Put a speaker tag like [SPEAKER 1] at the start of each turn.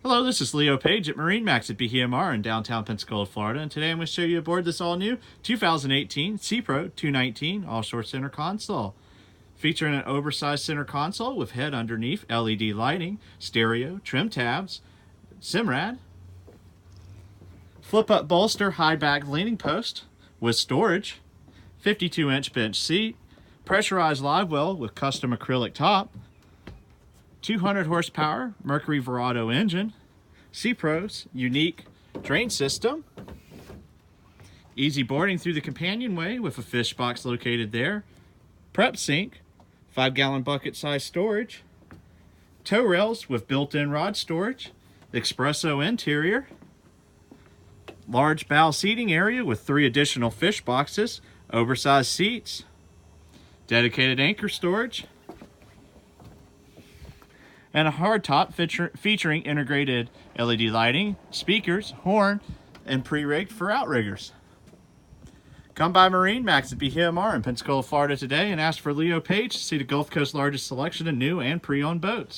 [SPEAKER 1] Hello, this is Leo Page at MarineMax at BMR in downtown Pensacola, Florida, and today I'm going to show you aboard this all-new 2018 SEA PRO 219 all-shore center console. Featuring an oversized center console with head underneath, LED lighting, stereo, trim tabs, Simrad, flip-up bolster, high-back leaning post with storage, 52-inch bench seat, pressurized live well with custom acrylic top, 200 horsepower Mercury Verado engine, SEA PRO's unique drain system, easy boarding through the companionway with a fish box located there, prep sink, 5-gallon bucket size storage, tow rails with built-in rod storage, espresso interior, large bow seating area with 3 additional fish boxes, oversized seats, dedicated anchor storage, and a hardtop featuring integrated LED lighting, speakers, horn, and pre-rigged for outriggers. Come by MarineMax at BMR in Pensacola, Florida today and ask for Leo Page to see the Gulf Coast's largest selection of new and pre-owned boats.